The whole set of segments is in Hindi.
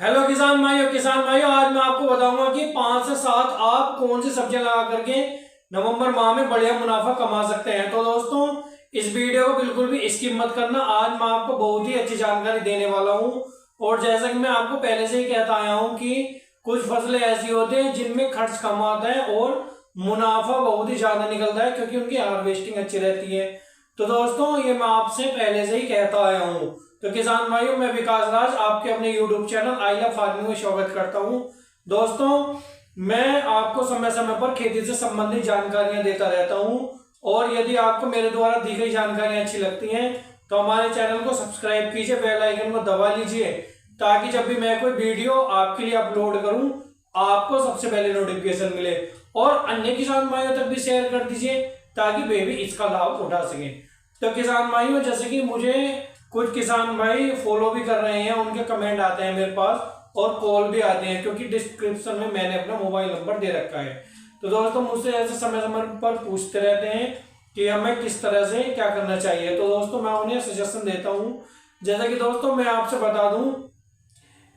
हेलो किसान भाइयों आज मैं आपको बताऊंगा कि 5 से 7 आप कौन सी सब्जियां लगा करके नवंबर माह में बढ़िया मुनाफा कमा सकते हैं। तो दोस्तों इस वीडियो को बिल्कुल भी स्किप मत करना। आज मैं आपको बहुत ही अच्छी जानकारी देने वाला हूं। और जैसा कि मैं आपको पहले से ही कहता आया हूं कि कुछ फसलें ऐसी होती हैं जिनमें खर्च कम आता है और मुनाफा बहुत ही ज्यादा निकलता है क्योंकि उनकी हार्वेस्टिंग अच्छी रहती है। तो दोस्तों ये मैं आपसे पहले से ही कहता आया हूँ। तो किसान भाइयों मैं विकास राज आपके अपने YouTube channel I love farming में स्वागत करता हूँ। दोस्तों मैं आपको समय समय पर खेती से संबंधित जानकारियां देता रहता हूँ और यदि आपको मेरे द्वारा दी गई जानकारियां अच्छी लगती हैं तो हमारे चैनल को सब्सक्राइब कीजिए, बेल आइकन को दबा लीजिए ताकि जब भी मैं कोई वीडियो आपके लिए अपलोड करूं आपको सबसे पहले नोटिफिकेशन मिले। और अन्य किसान भाइयों तक भी शेयर कर दीजिए ताकि वे भी इसका लाभ उठा सकें। तो किसान भाइयों जैसे कि मुझे कुछ किसान भाई फॉलो भी कर रहे हैं, उनके कमेंट आते हैं मेरे पास और कॉल भी आते हैं क्योंकि डिस्क्रिप्शन में मैंने अपना मोबाइल नंबर दे रखा है। तो दोस्तों मुझसे ऐसे समय समय पर पूछते रहते हैं कि हमें किस तरह से क्या करना चाहिए। तो दोस्तों मैं उन्हें सजेशन देता हूँ। जैसा कि दोस्तों मैं आपसे बता दूं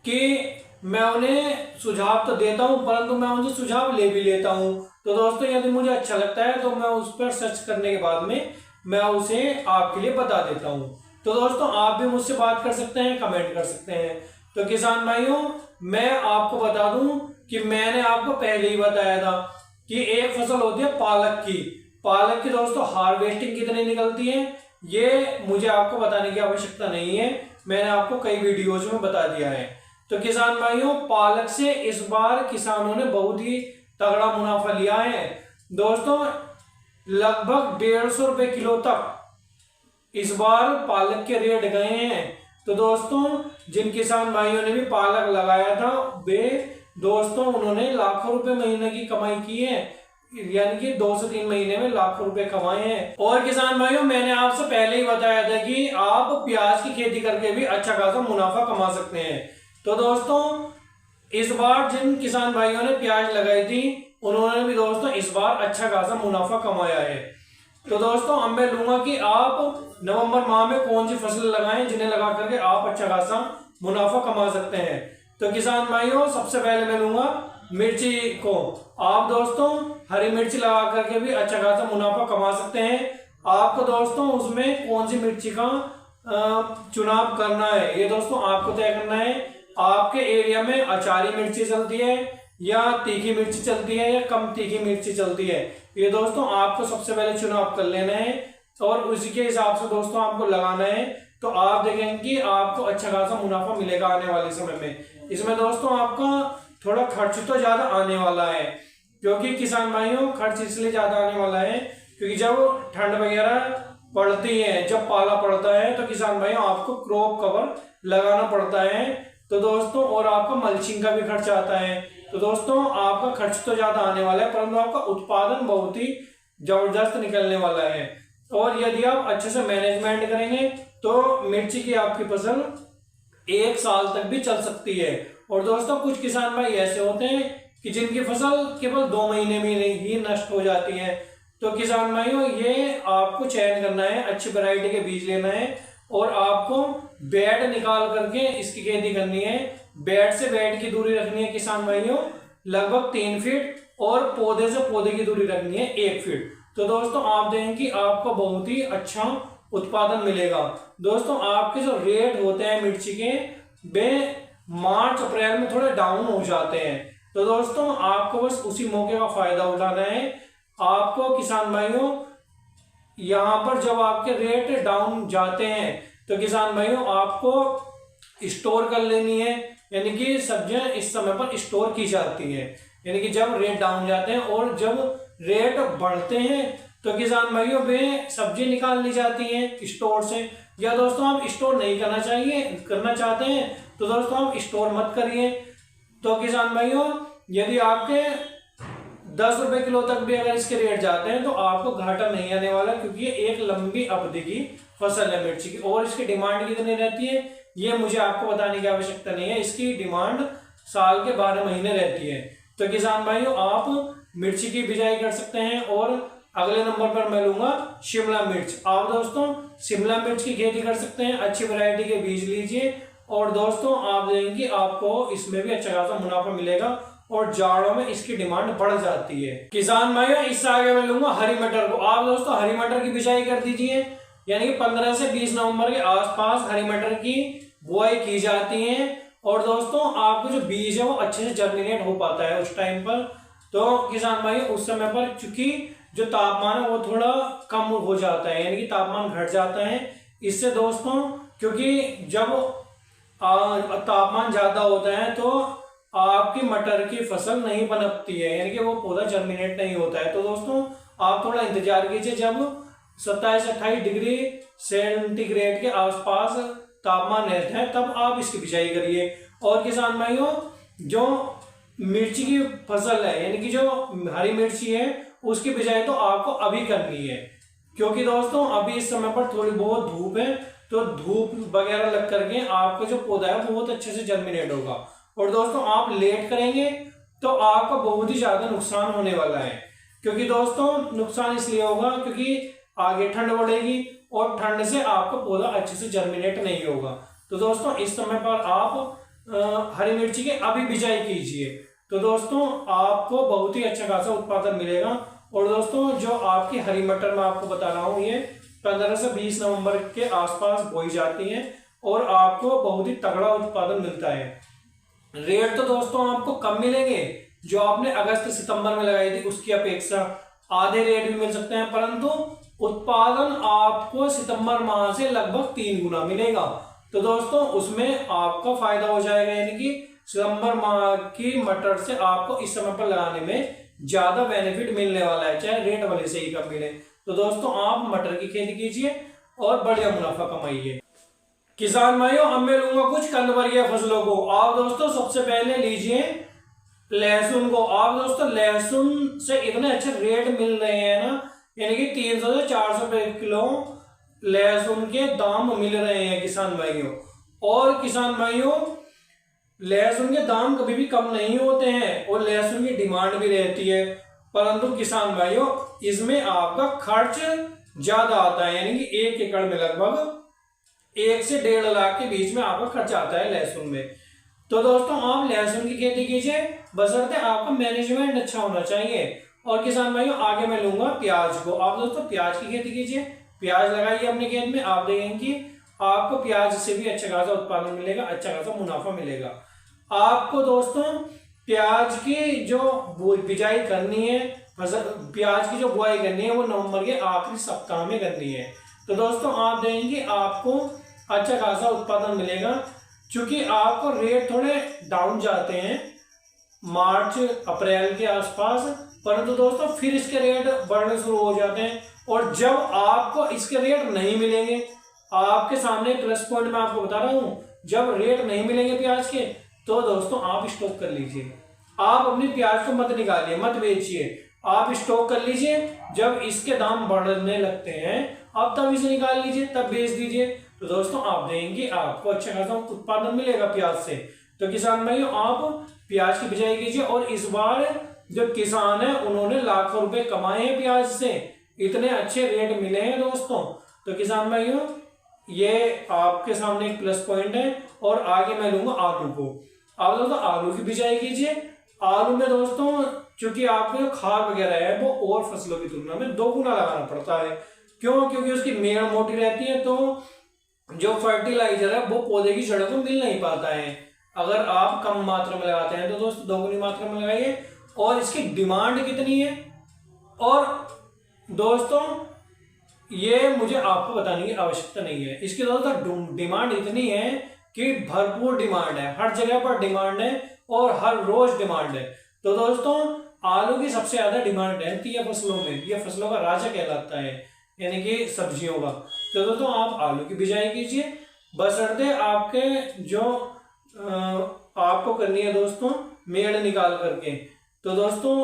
कि मैं उन्हें सुझाव तो देता हूं परंतु मैं उनसे सुझाव ले भी लेता हूं। तो दोस्तों यदि मुझे अच्छा लगता है तो मैं उस पर सर्च करने के बाद में मैं उसे आपके लिए बता देता हूं। तो दोस्तों आप भी मुझसे बात कर सकते हैं, कमेंट कर सकते हैं। तो किसान भाइयों मैं आपको बता दूं कि मैंने आपको पहले ही बताया था कि एक फसल होती है पालक की। पालक की दोस्तों हार्वेस्टिंग कितनी निकलती है ये मुझे आपको बताने की आवश्यकता नहीं है, मैंने आपको कई वीडियोज में बता दिया है। तो किसान भाइयों पालक से इस बार किसानों ने बहुत ही तगड़ा मुनाफा लिया है। दोस्तों लगभग 150 रुपए किलो तक इस बार पालक के रेट गए हैं। तो दोस्तों जिन किसान भाइयों ने भी पालक लगाया था वे दोस्तों उन्होंने लाखों रुपए महीने की कमाई की है, यानी कि 2 से 3 महीने में लाखों रुपए कमाए हैं। और किसान भाइयों मैंने आपसे पहले ही बताया था कि आप प्याज की खेती करके भी अच्छा खासा मुनाफा कमा सकते हैं। तो दोस्तों इस बार जिन किसान भाइयों ने प्याज लगाई थी उन्होंने भी दोस्तों इस बार अच्छा खासा मुनाफा कमाया है। तो दोस्तों अब मैं लूंगा कि आप नवंबर माह में कौन सी फसल लगाएं जिन्हें लगा करके आप अच्छा खासा मुनाफा कमा सकते हैं। तो किसान भाइयों सबसे पहले मैं लूंगा मिर्ची को। आप दोस्तों हरी मिर्ची लगा करके भी अच्छा खासा मुनाफा कमा सकते हैं। आपको दोस्तों उसमें कौन सी मिर्ची का चुनाव करना है ये दोस्तों आपको तय करना है। आपके एरिया में अचारी मिर्ची चलती है या तीखी मिर्ची चलती है या कम तीखी मिर्ची चलती है, ये दोस्तों आपको सबसे पहले चुनाव कर लेना है और उसी के हिसाब से दोस्तों आपको लगाना है। तो आप देखेंगे कि आपको अच्छा खासा मुनाफा मिलेगा आने वाले समय में। इसमें दोस्तों आपका थोड़ा खर्च तो ज्यादा आने वाला है क्योंकि किसान भाइयों खर्च इसलिए ज्यादा आने वाला है क्योंकि जब ठंड वगैरह पड़ती है, जब पाला पड़ता है तो किसान भाइयों आपको क्रॉप कवर लगाना पड़ता है। तो दोस्तों और आपका मल्चिंग का भी खर्च आता है। तो दोस्तों आपका खर्च तो ज्यादा आने वाला है परंतु आपका उत्पादन बहुत ही जबरदस्त निकलने वाला है। और यदि आप अच्छे से मैनेजमेंट करेंगे तो मिर्ची की आपकी फसल 1 साल तक भी चल सकती है। और दोस्तों कुछ किसान भाई ऐसे होते हैं कि जिनकी फसल केवल 2 महीने में ही नष्ट हो जाती है। तो किसान भाइयों ये आपको चयन करना है, अच्छी वैरायटी के बीज लेना है और आपको बेड निकाल करके इसकी खेती करनी है। बेड से बेड की दूरी रखनी है किसान भाइयों लगभग 3 फीट और पौधे से पौधे की दूरी रखनी है 1 फीट। तो दोस्तों आप देखेंगे कि आपको बहुत ही अच्छा उत्पादन मिलेगा। दोस्तों आपके जो रेट होते हैं मिर्ची के वे मार्च अप्रैल में थोड़े डाउन हो जाते हैं। तो दोस्तों आपको बस उसी मौके का फायदा उठाना है। आपको किसान भाइयों यहाँ पर जब आपके रेट डाउन जाते हैं तो किसान भाइयों आपको स्टोर कर लेनी है, यानी कि सब्जियां इस समय पर स्टोर की जाती है। यानी कि जब रेट डाउन जाते हैं और जब रेट बढ़ते हैं तो किसान भाइयों वे सब्जी निकाल ली जाती है स्टोर से। या दोस्तों आप स्टोर नहीं करना चाहते हैं तो दोस्तों आप स्टोर मत करिए। तो किसान भाइयों यदि आपके 10 रुपए किलो तक भी अगर इसके रेट जाते हैं तो आपको घाटा नहीं आने वाला क्योंकि ये एक लंबी अवधि की फसल है मिर्ची की। और इसकी डिमांड कितनी रहती है ये मुझे आपको बताने की आवश्यकता नहीं है, इसकी डिमांड साल के 12 महीने रहती है। तो किसान भाइयों आप मिर्ची की बिजाई कर सकते हैं। और अगले नंबर पर मैं लूंगा शिमला मिर्च। आप दोस्तों शिमला मिर्च की खेती कर सकते हैं, अच्छी वैरायटी के बीज लीजिए और दोस्तों आप देखेंगे आपको इसमें भी अच्छा खासा मुनाफा मिलेगा और जाड़ों में इसकी डिमांड बढ़ जाती है। किसान भाइयों इससे आगे मैं लूंगा हरी मटर को। आप दोस्तों हरी मटर की बिजाई कर दीजिए, यानी कि 15 से 20 नवंबर के आसपास हरी मटर की बुआई की जाती है। और दोस्तों आपको जो बीज है वो अच्छे से जर्मिनेट हो पाता है उस टाइम पर। तो किसान भाइयों उस समय पर चूंकि जो तापमान है वो थोड़ा कम हो जाता है, यानी कि तापमान घट जाता है। इससे दोस्तों क्योंकि जब तापमान ज्यादा होता है तो आपकी मटर की फसल नहीं पनपती है, यानी कि वो पौधा जर्मिनेट नहीं होता है। तो दोस्तों आप थोड़ा इंतजार कीजिए, जब 27-28 डिग्री सेंटीग्रेड के आसपास तापमान रहता है तब आप इसकी बिजाई करिए। और किसान भाइयों जो मिर्ची की फसल है, यानी कि जो हरी मिर्ची है उसकी बिजाई तो आपको अभी करनी है, क्योंकि दोस्तों अभी इस समय पर थोड़ी बहुत धूप है, तो धूप वगैरह लग करके आपका जो पौधा है बहुत अच्छे से जर्मिनेट होगा। और दोस्तों आप लेट करेंगे तो आपका बहुत ही ज्यादा नुकसान होने वाला है, क्योंकि दोस्तों नुकसान इसलिए होगा क्योंकि आगे ठंड बढ़ेगी और ठंड से आपका पौधा अच्छे से जर्मिनेट नहीं होगा। तो दोस्तों इस समय पर आप हरी मिर्ची की अभी बिजाई कीजिए, तो दोस्तों आपको बहुत ही अच्छा खासा उत्पादन मिलेगा। और दोस्तों जो आपकी हरी मटर मैं आपको बता रहा हूँ ये 15 से 20 नवंबर के आसपास बोई जाती है और आपको बहुत ही तगड़ा उत्पादन मिलता है। रेट तो दोस्तों आपको कम मिलेंगे, जो आपने अगस्त सितंबर में लगाई थी उसकी अपेक्षा आधे रेट भी मिल सकते हैं, परंतु उत्पादन आपको सितंबर माह से लगभग 3 गुना मिलेगा। तो दोस्तों उसमें आपका फायदा हो जाएगा, यानी कि सितंबर माह की मटर से आपको इस समय पर लगाने में ज्यादा बेनिफिट मिलने वाला है, चाहे रेट वाले से ही कम मिले। तो दोस्तों आप मटर की खेती कीजिए और बढ़िया मुनाफा कमाइए। किसान भाइयों अब मैं लूंगा कुछ कंद वर्गीय फसलों को। आप दोस्तों सबसे पहले लीजिए लहसुन को। आप दोस्तों लहसुन से इतने अच्छे रेट मिल रहे हैं ना, यानी कि 300 से 400 रुपए किलो लहसुन के दाम मिल रहे हैं किसान भाइयों। और किसान भाइयों लहसुन के दाम कभी भी कम नहीं होते हैं और लहसुन की डिमांड भी रहती है, परंतु किसान भाइयों इसमें आपका खर्च ज्यादा आता है, यानी कि 1 एकड़ में लगभग 1 से 1.5 लाख के बीच में आपका खर्च आता है लहसुन में। तो दोस्तों आप लहसुन की खेती कीजिए, बशर्ते आपका मैनेजमेंट अच्छा होना चाहिए। और किसान भाइयों आगे मैं लूंगा प्याज को। आप दोस्तों प्याज की खेती कीजिए, प्याज लगाइए अपने खेत में। आप देखेंगे कि आपको प्याज से भी अच्छा खासा उत्पादन मिलेगा, अच्छा खासा मुनाफा मिलेगा। आपको दोस्तों प्याज की जो बिजाई करनी है, प्याज की जो बुआई करनी है वो नवंबर के आखिरी सप्ताह में करनी है। तो दोस्तों आप देखेंगे आपको अच्छा खासा उत्पादन मिलेगा, क्योंकि आपको रेट थोड़े डाउन जाते हैं मार्च अप्रैल के आसपास, परंतु दोस्तों फिर इसके रेट बढ़ने शुरू हो जाते हैं। और जब आपको इसके रेट नहीं मिलेंगे, आपके सामने प्लस पॉइंट मैं आपको बता रहा हूं, जब रेट नहीं मिलेंगे प्याज के तो दोस्तों आप स्टॉक कर लीजिए। आप अपनी प्याज को मत निकालिए, मत बेचिए, आप स्टॉक कर लीजिए। जब इसके दाम बढ़ने लगते हैं आप तब इसे निकाल लीजिए, तब बेच दीजिए। तो दोस्तों आप देंगे आपको अच्छा खासा उत्पादन मिलेगा प्याज से। तो किसान भाइयों आप प्याज की बिजाई कीजिए। और इस बार जो किसान है उन्होंने लाखों रुपए कमाए हैं प्याज से, इतने अच्छे रेट मिले हैं दोस्तों। तो किसान भाइयों ये आपके सामने एक प्लस पॉइंट है। और आगे मैं लूंगा आलू को। आप दोस्तों आलू की बिजाई कीजिए। आलू में दोस्तों चूंकि आपको जो खाद वगैरह है वो और फसलों की तुलना में 2 गुना लगाना पड़ता है। क्यों? क्योंकि उसकी मेड़ मोटी रहती है, तो जो फर्टिलाइजर है वो पौधे की जड़ों को मिल नहीं पाता है। अगर आप कम मात्रा में लगाते हैं तो दोस्तों 2 गुनी मात्रा में लगाइए। और इसकी डिमांड कितनी है, और दोस्तों ये मुझे आपको बताने की आवश्यकता नहीं है। इसकी दोस्तों डिमांड इतनी है कि भरपूर डिमांड है, हर जगह पर डिमांड है और हर रोज डिमांड है। तो दोस्तों आलू की सबसे ज्यादा डिमांड रहती है फसलों में, ये फसलों का राजा कहलाता है, यानी कि सब्जियों का। तो दोस्तों आप आलू की बिजाई कीजिए, बशर्ते आपके जो आपको करनी है दोस्तों मेड़ निकाल करके। तो दोस्तों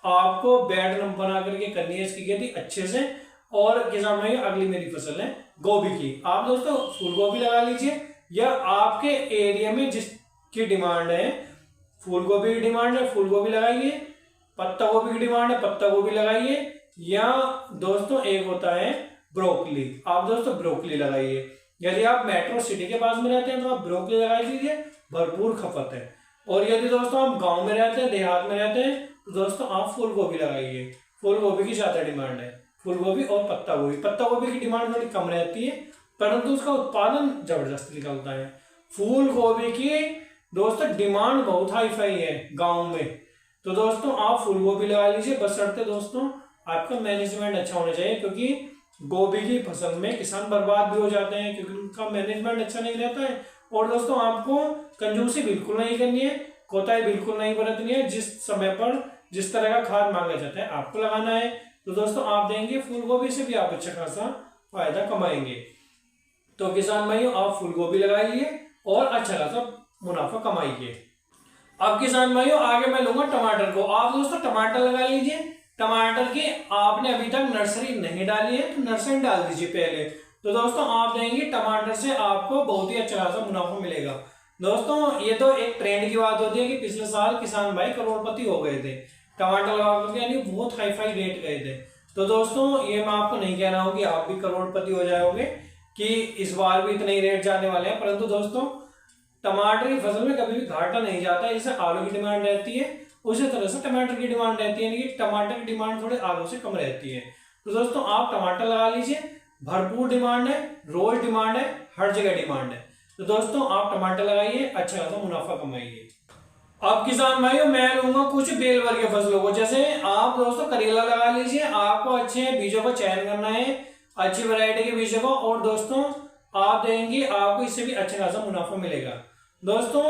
आपको बेड बना करके करनी है इसकी खेती अच्छे से। और किसान भाई अगली मेरी फसल है गोभी की। आप दोस्तों फूल गोभी लगा लीजिए, या आपके एरिया में जिसकी डिमांड है, फूल गोभी की डिमांड है फूल गोभी लगाइए, पत्ता गोभी की डिमांड है पत्ता गोभी लगाइए, या दोस्तों एक होता है ब्रोकली, आप दोस्तों ब्रोकली लगाइए। यदि आप मेट्रो सिटी के पास में रहते हैं तो आप ब्रोकली लगा लीजिए, भरपूर खपत है। और यदि दोस्तों आप गांव में रहते हैं, देहात में रहते हैं, तो दोस्तों आप फूल गोभी लगाइए। फूल गोभी की ज्यादा डिमांड है, फूल गोभी और पत्ता गोभी। पत्ता गोभी की डिमांड थोड़ी कम रहती है, परंतु उसका उत्पादन जबरदस्त निकलता है। फूल गोभी की दोस्तों डिमांड बहुत हाई फाई है गाँव में, तो दोस्तों आप फूल गोभी लगा लीजिए। बशर्ते दोस्तों आपका मैनेजमेंट अच्छा होना चाहिए, क्योंकि गोभी की फसल में किसान बर्बाद भी हो जाते हैं क्योंकि उनका मैनेजमेंट अच्छा नहीं रहता है। और दोस्तों आपको कंजूसी बिल्कुल नहीं करनी है, कोताही बिल्कुल नहीं बरतनी है। जिस समय पर जिस तरह का खाद मांगा जाता है आपको लगाना है, तो दोस्तों आप देंगे फूल गोभी से भी आप अच्छा खासा फायदा कमाएंगे। तो किसान भाइयों आप फूल गोभी लगाइए और अच्छा खासा मुनाफा कमाइए। अब किसान भाइयों आगे मैं लूंगा टमाटर को। आप दोस्तों टमाटर लगा लीजिए। टमाटर की आपने अभी तक नर्सरी नहीं डाली है तो नर्सरी डाल दीजिए पहले। तो दोस्तों आप देंगे टमाटर से आपको बहुत ही अच्छा खासा मुनाफा मिलेगा। दोस्तों ये तो एक ट्रेंड की बात होती है कि पिछले साल किसान भाई करोड़पति हो गए थे टमाटर लगा करके, यानी बहुत हाई फाई रेट गए थे। तो दोस्तों ये मैं आपको नहीं कह रहा हूँ कि आप भी करोड़पति हो जाओगे कि इस बार भी इतने ही रेट जाने वाले हैं, परंतु दोस्तों टमाटर की फसल में कभी भी घाटा नहीं जाता। जैसे आलू की डिमांड रहती है उसी तरह से टमाटर की डिमांड रहती है, यानी कि टमाटर की डिमांड थोड़े आलू से कम रहती है। तो दोस्तों आप टमाटर लगा लीजिए, भरपूर डिमांड है, रोज डिमांड है, हर जगह डिमांड है। तो दोस्तों आप टमाटर लगाइए, अच्छा खासा मुनाफा कमाइए। अब किसान भाइयों मैं लूंगा कुछ बेल वर्गीय फसलों को। जैसे आप दोस्तों करेला लगा लीजिए। आपको अच्छे बीजों का चयन करना है, अच्छी वैरायटी के बीजों को, और दोस्तों आप देंगे आपको इससे भी अच्छा खासा मुनाफा मिलेगा। दोस्तों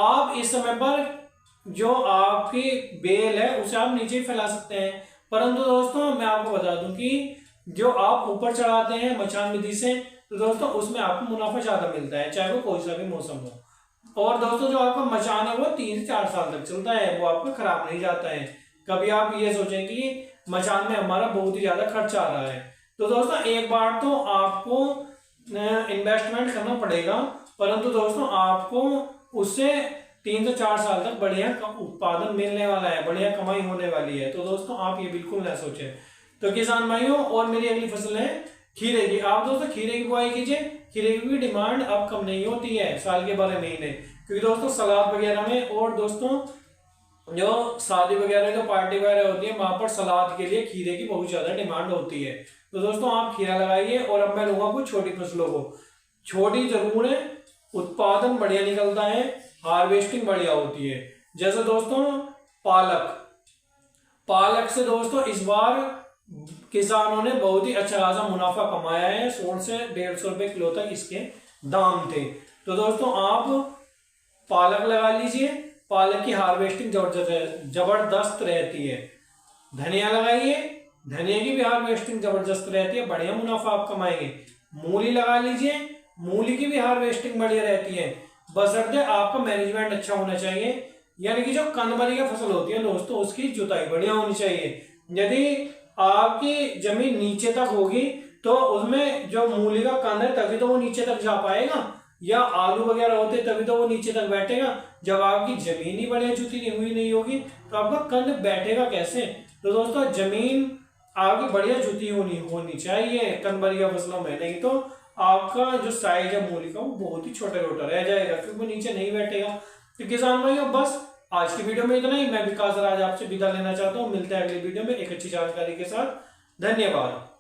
आप इस समय पर जो आपकी बेल है उसे आप नीचे ही फैला सकते हैं, परंतु दोस्तों मैं आपको बता दूं कि जो आप ऊपर चढ़ाते हैं मचान विधि से, तो दोस्तों उसमें आपको मुनाफा ज्यादा मिलता है, चाहे वो कोई सा भी मौसम हो। और दोस्तों जो आपका मचान है वो 3 से 4 साल तक चलता है, वो आपका खराब नहीं जाता है। कभी आप ये सोचें कि मचान में हमारा बहुत ही ज्यादा खर्च आ रहा है, तो दोस्तों एक बार तो आपको इन्वेस्टमेंट करना पड़ेगा, परंतु दोस्तों आपको उससे 3 से 4 साल तक बढ़िया उत्पादन मिलने वाला है, बढ़िया कमाई होने वाली है। तो दोस्तों आप ये बिल्कुल ना सोचें। तो किसान भाइयों और मेरी अगली फसल है खीरे की। आप दोस्तों खीरे की बुआई कीजिए। खीरे की भी डिमांड अब कम नहीं होती है साल के 12 महीने, क्योंकि दोस्तों सलाद वगैरह में, और दोस्तों जो शादी वगैरह जो पार्टी वगैरह होती है वहां पर सलाद के लिए खीरे की बहुत ज्यादा डिमांड होती है। तो दोस्तों आप खीरा लगाइए। और अब मैं लूंगा कुछ छोटी फसलों को। छोटी जरूर है, उत्पादन बढ़िया निकलता है, हार्वेस्टिंग बढ़िया होती है। जैसे दोस्तों पालक। पालक से दोस्तों इस बार किसानों ने बहुत ही अच्छा खासा मुनाफा कमाया है। 100 से 150 रुपए किलो तक इसके दाम थे। तो दोस्तों आप पालक लगा लीजिए। पालक की हार्वेस्टिंग जबरदस्त रहती है। धनिया लगाइए, धनिया की भी हार्वेस्टिंग जबरदस्त रहती है, बढ़िया मुनाफा आप कमाएंगे। मूली लगा लीजिए, मूली की भी हार्वेस्टिंग बढ़िया रहती है, बशर्ते आपका मैनेजमेंट अच्छा होना चाहिए। यानी कि जो कनबरी की फसल होती है दोस्तों उसकी जुताई बढ़िया होनी चाहिए। यदि आपकी जमीन नीचे तक होगी तो उसमें जो मूली का कंद है तभी तो वो नीचे तक जा पाएगा, या आलू वगैरह होते तभी तो वो नीचे तक बैठेगा। जब आपकी जमीन ही बढ़िया जुती नहीं होगी तो आपका कंद बैठेगा कैसे। तो दोस्तों जमीन आपकी बढ़िया जुती होनी चाहिए कनबरिया फसलों में, नहीं तो आपका जो साइज है मूली का वो बहुत ही छोटा छोटा रह जाएगा, क्योंकि वो नीचे नहीं बैठेगा। तो किसान भाइयों बस आज की वीडियो में इतना ही। मैं विकास राज आपसे विदा लेना चाहता हूँ। मिलते हैं अगली वीडियो में एक अच्छी जानकारी के साथ। धन्यवाद।